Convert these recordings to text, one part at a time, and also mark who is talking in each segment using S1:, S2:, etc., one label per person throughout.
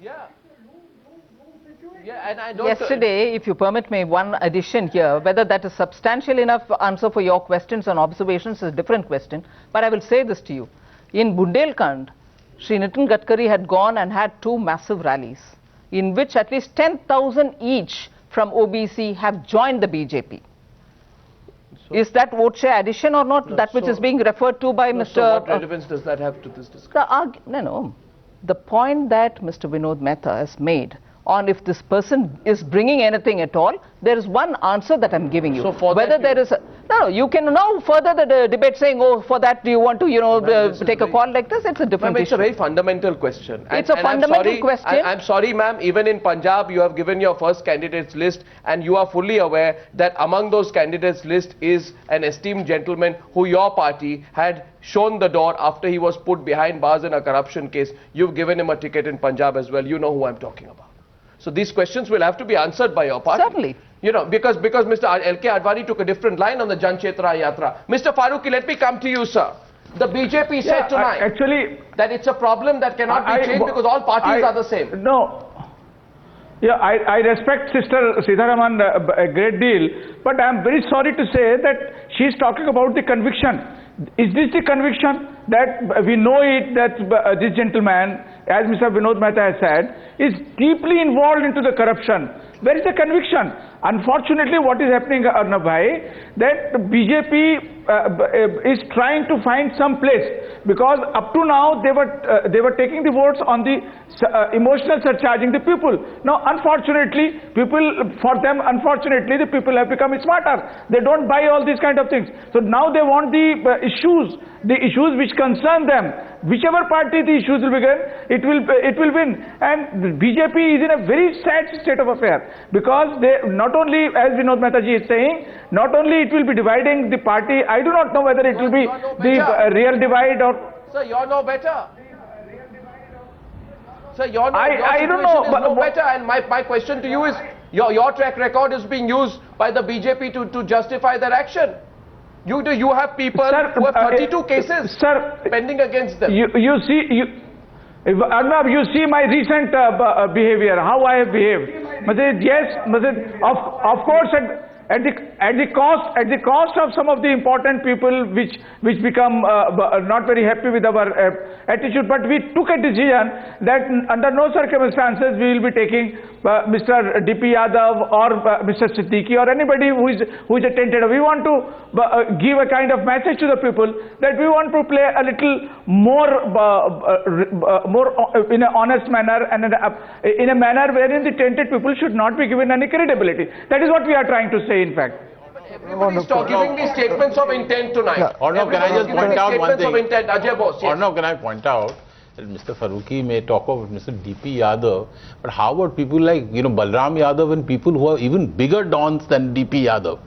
S1: Yeah. Yeah, and I don't.
S2: Yesterday, if you permit me one addition here, whether that is substantial enough answer for your questions and observations is a different question. But I will say this to you. In Bundelkhand, Shri Nitin Gadkari had gone and had two massive rallies, in which at least 10,000 each from OBC have joined the BJP. So, is that vote share addition or not? No, that which is being referred to by Mr.
S1: So what relevance does that have to this discussion?
S2: No. The point that Mr. Vinod Mehta has made on if this person is bringing anything at all, there is one answer that I'm giving you.
S1: So for
S2: whether there is you can now further the debate saying, oh, for that do you want to take a call like this? It's a different issue.
S1: It's a very fundamental question.
S2: It's a fundamental question.
S1: I'm sorry, ma'am, even in Punjab you have given your first candidates list and you are fully aware that among those candidates list is an esteemed gentleman who your party had shown the door after he was put behind bars in a corruption case. You've given him a ticket in Punjab as well. You know who I'm talking about. So these questions will have to be answered by your party.
S2: Certainly.
S1: You know, because Mr. L.K. Advani took a different line on the Jan Chetra Yatra. Mr. Farooqi, let me come to you, sir. The BJP said tonight that it's a problem that cannot be changed because all parties are the same.
S3: No. Yeah, I respect Sister Sitharaman a great deal, but I am very sorry to say that she is talking about the conviction. Is this the conviction that we know it that this gentleman, as Mr. Vinod Mehta has said, is deeply involved into the corruption? Where is the conviction? Unfortunately, what is happening, Arnab bhai, that the BJP is trying to find some place, because up to now they were taking the votes on the emotional surcharging the people. Now, unfortunately, the people have become smarter. They don't buy all these kind of things. So now they want the issues which concern them. Whichever party the issues will begin, it will win. And the BJP is in a very sad state of affair, because they not only, as Vinod Mehta ji is saying, not only it will be dividing the party. I do not know whether it will be the real divide or.
S1: Sir, you're no better. Sir, you're no,
S3: I don't know.
S1: Is no better. And my question to you is, your track record is being used by the BJP to justify their action. You have people who have 32 cases pending against them.
S3: Arnab, you see my recent behavior, how I have behaved. Yes, of course, at the cost of some of the important people which become not very happy with our attitude, but we took a decision that under no circumstances we will be taking Mr. D.P. Yadav or Mr. Siddiqui or anybody who is a tentative. We want to give a kind of message to the people that we want to play a little more in an honest manner and in a manner wherein the tainted people should not be given any credibility. That is what we are trying to say, in fact.
S1: Everybody's giving me statements of intent tonight.
S4: Yeah. Arnab, can I just point out one thing?
S1: Ajay Bose, yes.
S4: Arnab, can I point out that Mr. Farooqi may talk about Mr. D.P. Yadav, but how about people like, Balram Yadav and people who are even bigger dons than D.P. Yadav?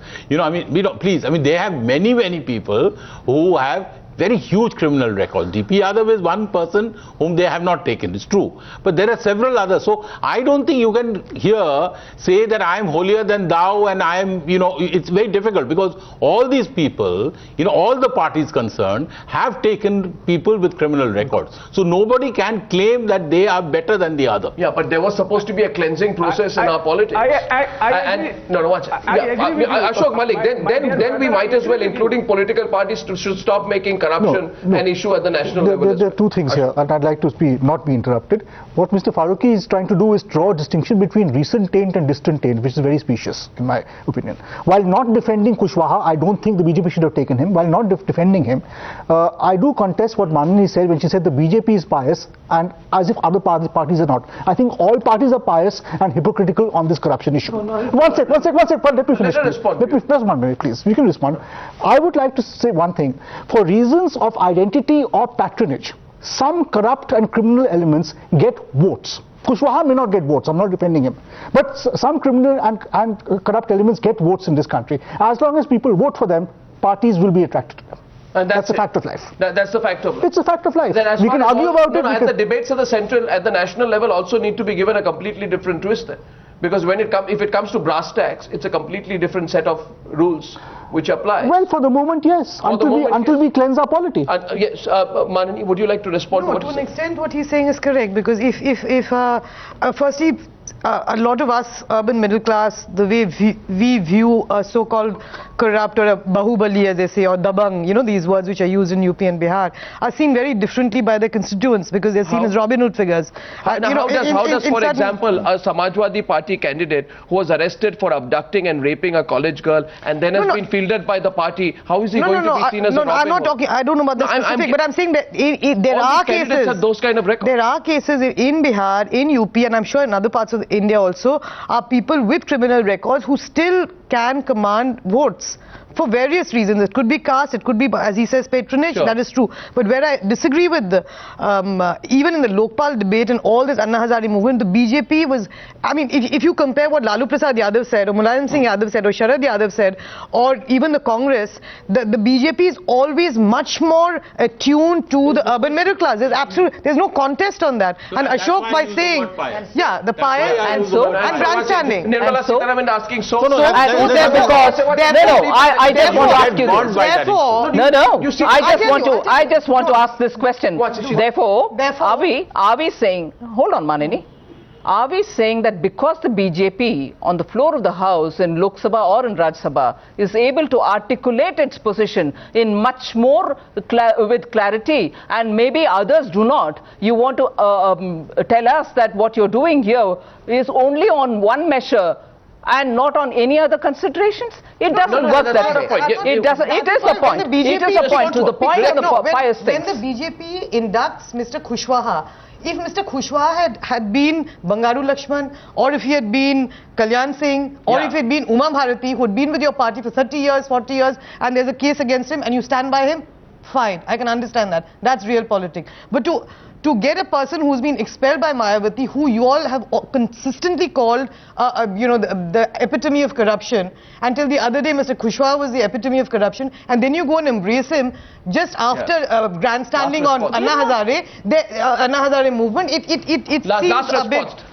S4: Please, they have many people who have very huge criminal records. D.P. Yadav is one person whom they have not taken, it's true. But there are several others. So I don't think you can here say that I am holier than thou and I am, it's very difficult, because all these people, all the parties concerned have taken people with criminal records. So nobody can claim that they are better than the other.
S1: Yeah, but there was supposed to be a cleansing process in our politics. Ashok Malik, then we might as well, including political parties, should stop making corruption an issue at the national level.
S5: There are two things here, and I'd like to not be interrupted. What Mr. Farooqi is trying to do is draw a distinction between recent taint and distant taint, which is very specious, in my opinion. While not defending Kushwaha, I don't think the BJP should have taken him. While not defending him, I do contest what Manini said when she said the BJP is pious, and as if other parties are not. I think all parties are pious and hypocritical on this corruption issue. One sec, let me finish. Just 1 minute, please. We can respond. I would like to say one thing. For reasons of identity or patronage, some corrupt and criminal elements get votes. Kushwaha may not get votes, I'm not defending him. But some criminal and corrupt elements get votes in this country. As long as people vote for them, parties will be attracted to them.
S1: And that's
S5: a fact of life.
S1: That's the fact of life.
S5: It's a fact of life. We can argue about it.
S1: And the debates at the national level also need to be given a completely different twist then. Because if it comes to brass tacks, it's a completely different set of rules. which applies.
S5: Well, for the moment, yes.
S1: For the moment,
S5: Until we cleanse our polity.
S1: Yes, Manani, would you like to respond to
S6: No,
S1: what
S6: to
S1: you
S6: an
S1: said?
S6: extent what he's saying is correct, because if firstly, a lot of us urban middle class, the way we view a so-called corrupt or a bahubali, as they say, or dabang, you know, these words which are used in UP and Bihar, are seen very differently by their constituents, because they're seen as Robin Hood figures.
S1: How does, for example, a Samajwadi Party candidate who was arrested for abducting and raping a college girl and then has been fielded by the party, how is he going to be seen as a Robin
S6: I'm not
S1: Hood?
S6: talking, I don't know about the specific, but I'm saying that there
S1: All
S6: are
S1: these candidates
S6: cases.
S1: have those kind of records.
S6: There are cases in Bihar, in UP, and I'm sure in other parts of India also, are people with criminal records who still can command votes for various reasons. It could be caste, it could be, as he says, patronage.
S1: Sure.
S6: That is true. But where I disagree with the, even in the Lokpal debate and all this Anna Hazare movement, the BJP was, I mean, if you compare what Lalu Prasad Yadav said, or Mulayam Singh Yadav said, or Sharad Yadav said, or even the Congress, the BJP is always much more attuned to the urban middle class. There's no contest on that.
S4: So
S6: and
S4: that's
S6: Ashok,
S4: why
S6: by
S4: I use the
S6: saying,
S4: word pious.
S6: yeah, the
S4: That's why
S6: pious
S4: I
S6: and
S4: use the word
S6: and
S4: pious.
S6: grandstanding.
S1: Nirmala
S2: And so-
S1: Sitharaman asking so.
S2: And
S4: that-
S2: who's there
S4: that's-
S2: because I just want to ask you
S4: Bound
S2: this.
S4: by that
S6: Therefore,
S4: issue.
S2: No,
S1: You see,
S2: I just want to ask this question. Therefore,
S6: Therefore-
S2: are we saying, hold on, Manini, are we saying that because the BJP on the floor of the House in Lok Sabha or in Rajya Sabha is able to articulate its position in much more with clarity, and maybe others do not, you want to tell us that what you're doing here is only on one measure and not on any other considerations? It doesn't work
S1: that's
S2: that
S1: not a point.
S2: way. It doesn't. It is the point. It is the point. To the point of the pious
S6: when
S2: things.
S6: the BJP inducts Mr. Kushwaha, if Mr. Kushwaha had been Bangaru Lakshman, or if he had been Kalyan Singh, or if he had been Uma Bharati, who had been with your party for 30 years, 40 years, and there's a case against him, and you stand by him, fine, I can understand that. That's real politics. But to get a person who's been expelled by Mayawati, who you all have consistently called, you know, the epitome of corruption, until the other day Mr. Kushwaha was the epitome of corruption, and then you go and embrace him just after grandstanding on
S1: response.
S6: Anna Hazare, the Anna Hazare movement, it seems a bit,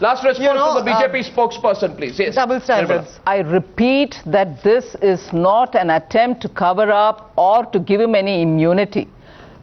S1: Last response
S6: you know,
S1: from the BJP spokesperson, please. Yes.
S6: double standards.
S2: I repeat that this is not an attempt to cover up or to give him any immunity.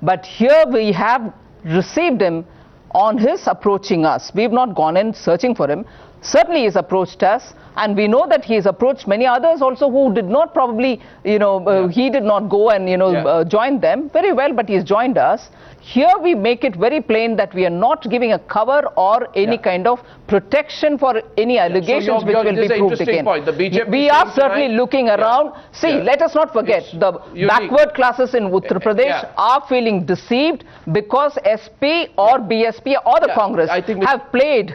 S2: But here we have received him on his approaching us. We've not gone in searching for him. Certainly he's approached us, and we know that he's approached many others also who did not probably, you know, he did not go and, you know, join them. Very well, but he's joined us. Here we make it very plain that we are not giving a cover or any kind of protection for any allegations which will be proved again.
S1: Point. The BJP
S2: We are
S1: saying
S2: certainly
S1: tonight-
S2: looking around. See, let us not forget, the backward classes in Uttar Pradesh are feeling deceived because SP or BSP or the Congress
S1: I think
S2: have played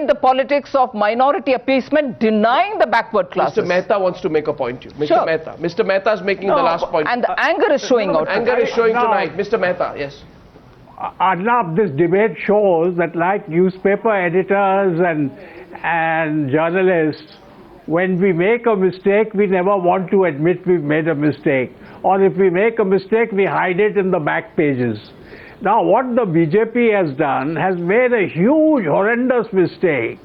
S2: the politics of minority appeasement, denying the backward classes.
S1: Mr. Mehta wants to make a point to you. Mr.
S2: Sure.
S1: Mehta. Mr. Mehta is making the last point.
S2: And the anger is showing out.
S1: Anger is showing
S3: No.
S1: tonight. Mr. Mehta, yes.
S3: Arnab, this debate shows that like newspaper editors and journalists, when we make a mistake, we never want to admit we've made a mistake. Or if we make a mistake, we hide it in the back pages. Now, what the BJP has done has made a huge, horrendous mistake.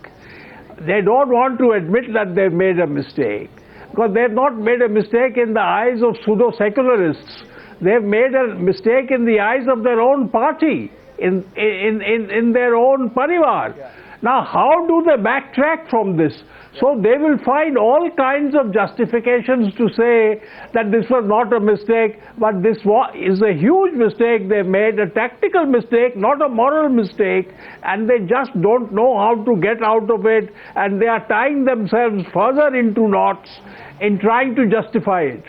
S3: They don't want to admit that they've made a mistake, because they've not made a mistake in the eyes of pseudo-secularists. They've made a mistake in the eyes of their own party, in their own parivar. Now, how do they backtrack from this? So they will find all kinds of justifications to say that this was not a mistake, but this is a huge mistake they made, a tactical mistake, not a moral mistake, and they just don't know how to get out of it, and they are tying themselves further into knots in trying to justify it.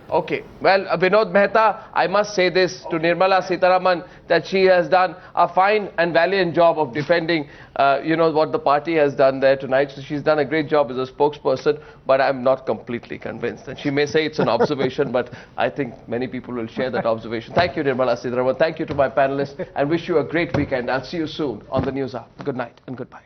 S1: Okay. Well, Vinod Mehta, I must say this to Nirmala Sitharaman, that she has done a fine and valiant job of defending, you know, what the party has done there tonight. So she's done a great job as a spokesperson, but I'm not completely convinced. And she may say it's an observation, but I think many people will share that observation. Thank you, Nirmala Sitharaman. Thank you to my panelists, and wish you a great weekend. I'll see you soon on the News Hour. Good night and goodbye.